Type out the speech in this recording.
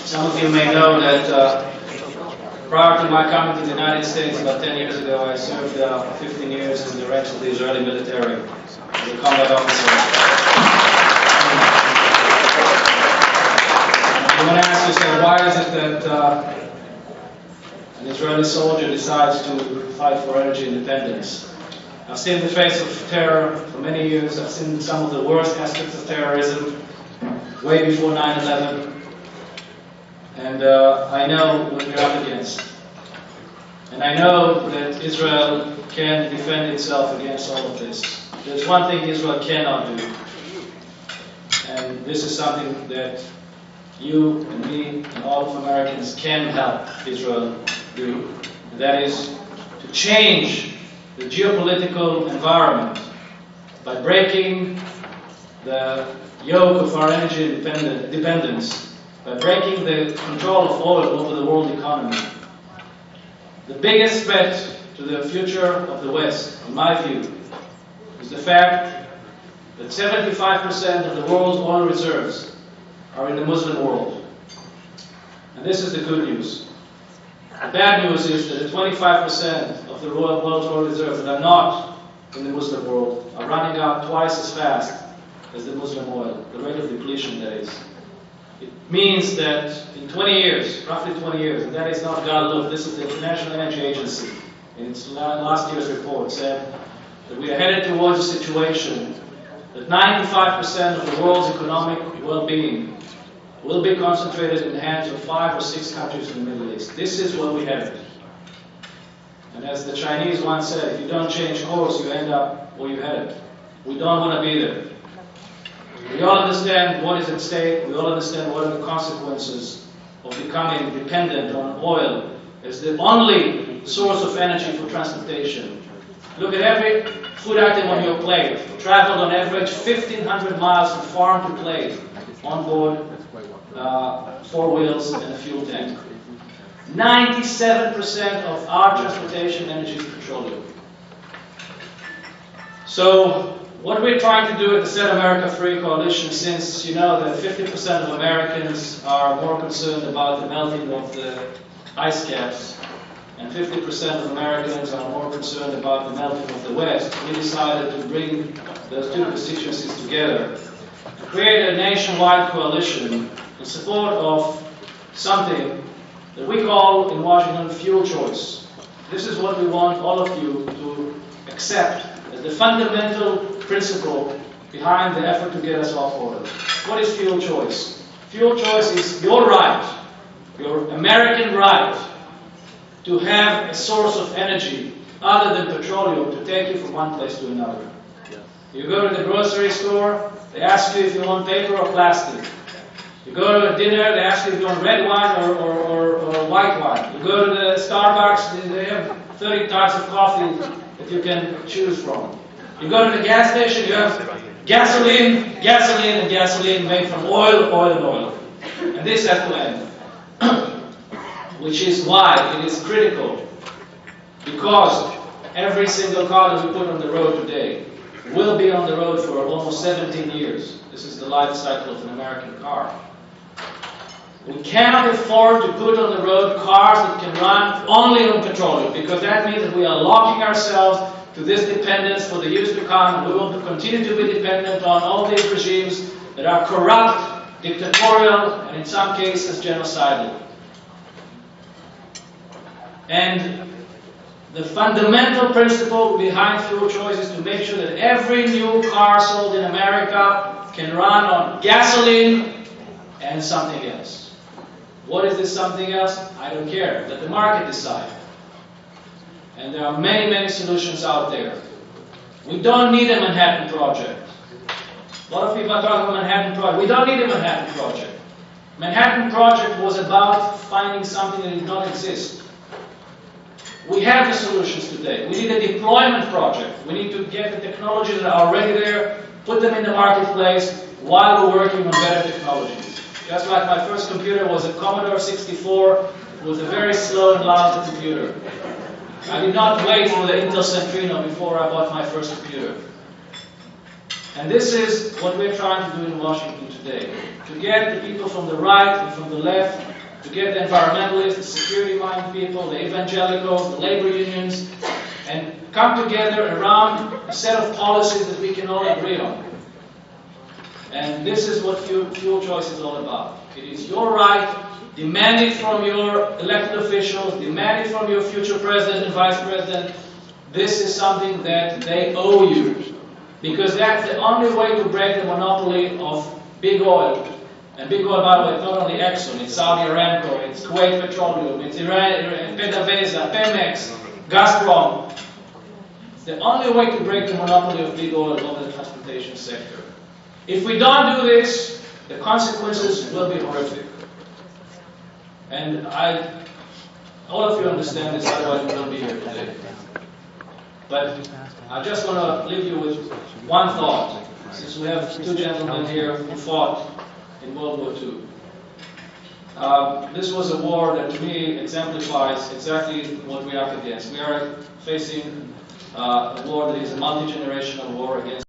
Some of you may know that prior to my coming to the United States about 10 years ago, I served 15 years in the ranks of the Israeli military as a combat officer. You want to ask yourself, why is it that an Israeli soldier decides to fight for energy independence? I've seen the face of terror for many years. I've seen some of the worst aspects of terrorism way before 9/11. And I know what we're up against. And I know that Israel can defend itself against all of this. There's one thing Israel cannot do. And this is something that you and me and all of Americans can help Israel do. And that is to change the geopolitical environment by breaking the yoke of our energy dependence, by breaking the control of oil over the world economy. The biggest threat to the future of the West, in my view, is the fact that 75% of the world's oil reserves are in the Muslim world. And this is the good news. The bad news is that the 25% of the world's oil reserves that are not in the Muslim world are running out twice as fast as the Muslim oil, the rate of depletion, that is. It means that in 20 years, roughly 20 years, and that is not God Luft, this is the International Energy Agency, in its last year's report, said that we are headed towards a situation that 95% of the world's economic well-being will be concentrated in the hands of 5 or 6 countries in the Middle East. This is where we headed. And as the Chinese once said, if you don't change course, you end up where you headed. We don't want to be there. We all understand what is at stake. We all understand what are the consequences of becoming dependent on oil as the only source of energy for transportation. Look at every food item on your plate. Traveled on average 1,500 miles from farm to plate on board 4 wheels and a fuel tank. 97% of our transportation energy is petroleum. So what we're trying to do at the Set America Free Coalition, since you know that 50% of Americans are more concerned about the melting of the ice caps, and 50% of Americans are more concerned about the melting of the West, we decided to bring those two constituencies together and create a nationwide coalition in support of something that we call in Washington fuel choice. This is what we want all of you to accept as the fundamental principle behind the effort to get us off oil. What is fuel choice? Fuel choice is your right, your American right, to have a source of energy other than petroleum to take you from one place to another. You go to the grocery store, they ask you if you want paper or plastic. You go to a dinner, they ask you if you want red wine or white wine. You go to the Starbucks, they have 30 types of coffee that you can choose from. You go to the gas station, you have gasoline, and gasoline made from oil, and oil. And this has to end. Which is why it is critical, because every single car that we put on the road today will be on the road for almost 17 years. This is the life cycle of an American car. We cannot afford to put on the road cars that can run only on petroleum, because that means that we are locking ourselves to this dependence for the years to come, and we will continue to be dependent on all these regimes that are corrupt, dictatorial, and in some cases genocidal. And the fundamental principle behind fuel choice is to make sure that every new car sold in America can run on gasoline and something else. What is this something else? I don't care. Let the market decide. And there are many, many solutions out there. We don't need a Manhattan Project. A lot of people are talking about Manhattan Project. We don't need a Manhattan Project. Manhattan Project was about finding something that did not exist. We have the solutions today. We need a deployment project. We need to get the technologies that are already there, put them in the marketplace while we're working on better technologies. Just like my first computer was a Commodore 64, it was a very slow and loud computer. I did not wait for the Intel Centrino before I bought my first computer. And this is what we're trying to do in Washington today, to get the people from the right and from the left to get the environmentalists, the security-minded people, the evangelicals, the labor unions, and come together around a set of policies that we can all agree on. And this is what fuel choice is all about. It is your right, demand it from your elected officials, demand it from your future president and vice president. This is something that they owe you, because that's the only way to break the monopoly of big oil. And big oil, by the way, it's not only Exxon, it's Saudi Aramco, it's Kuwait Petroleum, it's Iran, PDVSA, Pemex, Gazprom. It's the only way to break the monopoly of big oil over the transportation sector. If we don't do this, the consequences will be horrific. And all of you understand this, otherwise we won't be here today. But I just want to leave you with one thought, since we have two gentlemen here who fought in World War II. This was a war that to me exemplifies exactly what we are up against. We are facing a war that is a multi-generational war against